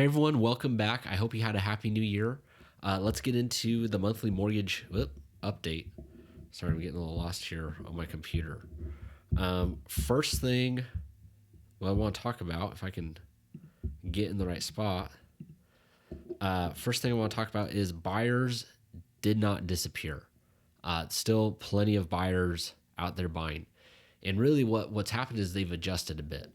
Hey everyone, welcome back. I hope you had a happy new year. Let's get into the monthly mortgage update. Sorry, I'm getting a little lost here on my computer. First thing, I want to talk about, if I can get in the right spot. First thing I want to talk about is buyers did not disappear. Still plenty of buyers out there buying. And really what's happened is they've adjusted a bit.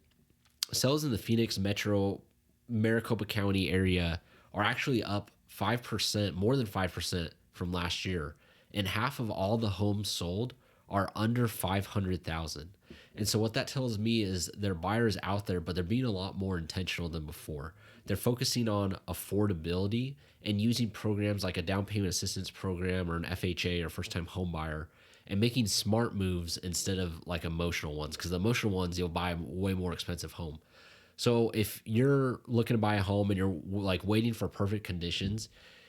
Sales in the Phoenix Metro Maricopa County area are actually up 5%, more than 5% from last year. And half of all the homes sold are under 500,000. And so what that tells me is there are buyers out there, but they're being a lot more intentional than before. They're focusing on affordability and using programs like a down payment assistance program or an FHA or first time home buyer and making smart moves instead of like emotional ones. Because the emotional ones, you'll buy a way more expensive home. So if you're looking to buy a home and you're like waiting for perfect conditions,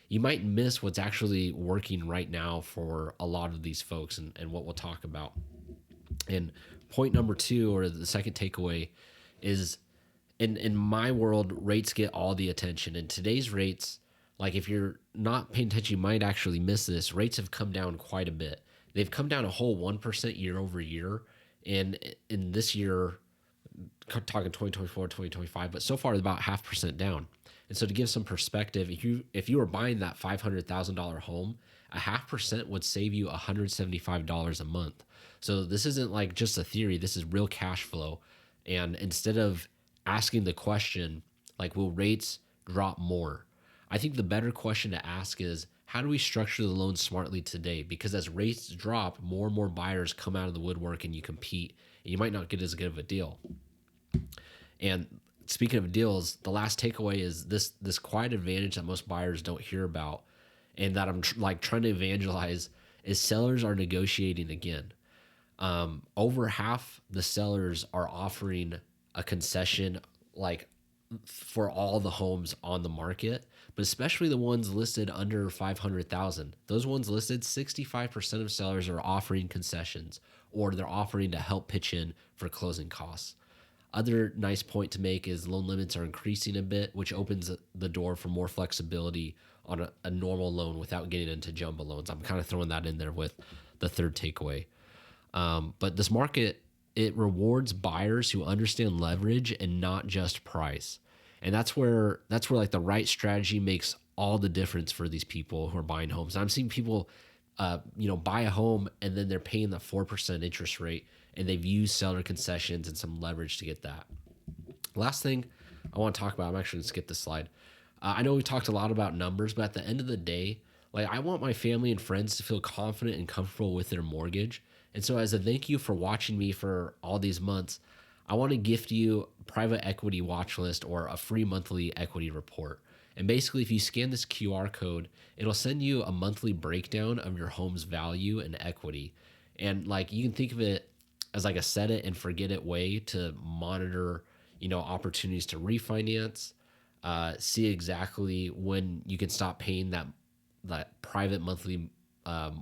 you might miss what's actually working right now for a lot of these folks and what we'll talk about. And point number two, or the second takeaway, is in my world, rates get all the attention. And today's rates, like if you're not paying attention, you might actually miss this. Rates have come down quite a bit. They've come down a whole 1% year over year. And in this year, talking 2024, 2025, but so far about 0.5% down. And so to give some perspective, if you were buying that $500,000 home, 0.5% would save you $175 a month. So this isn't like just a theory. This is real cash flow. And instead of asking the question, like, will rates drop more? I think the better question to ask is, how do we structure the loan smartly today? Because as rates drop, more and more buyers come out of the woodwork and you compete, and you might not get as good of a deal. And speaking of deals, the last takeaway is this quiet advantage that most buyers don't hear about, and that I'm trying to evangelize, is sellers are negotiating again. Over half the sellers are offering a concession, like for all the homes on the market, but especially the ones listed under 500,000. Those ones listed, 65% of sellers are offering concessions, or they're offering to help pitch in for closing costs. Other nice point to make is loan limits are increasing a bit, which opens the door for more flexibility on a normal loan without getting into jumbo loans. I'm kind of throwing that in there with the third takeaway. But this market, it rewards buyers who understand leverage and not just price. And that's where like the right strategy makes all the difference for these people who are buying homes. And I'm seeing people, buy a home and then they're paying the 4% interest rate, and they've used seller concessions and some leverage to get that. Last thing I want to talk about, I'm actually going to skip this slide. I know we've talked a lot about numbers, but at the end of the day, like I want my family and friends to feel confident and comfortable with their mortgage. And so as a thank you for watching me for all these months, I want to gift you a private equity watch list or a free monthly equity report. And basically, if you scan this QR code, it'll send you a monthly breakdown of your home's value and equity. And like you can think of it as like a set it and forget it way to monitor, opportunities to refinance, see exactly when you can stop paying that private monthly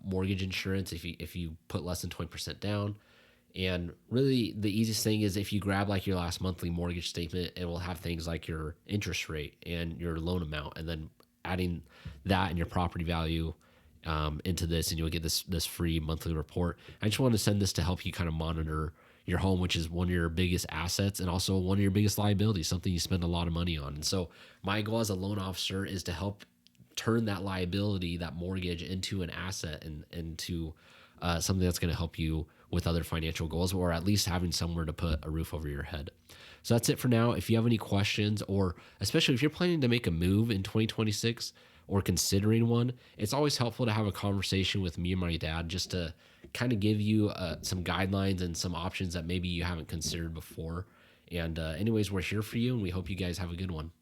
mortgage insurance if you put less than 20% down. And really the easiest thing is if you grab like your last monthly mortgage statement, it will have things like your interest rate and your loan amount, and then adding that and your property value into this, and you'll get this free monthly report. I just wanted to send this to help you kind of monitor your home, which is one of your biggest assets and also one of your biggest liabilities, something you spend a lot of money on. And so my goal as a loan officer is to help turn that liability, that mortgage, into an asset and into something that's going to help you with other financial goals, or at least having somewhere to put a roof over your head. So that's it for now. If you have any questions, or especially if you're planning to make a move in 2026 or considering one, it's always helpful to have a conversation with me and my dad just to kind of give you some guidelines and some options that maybe you haven't considered before. And anyways, we're here for you, and we hope you guys have a good one.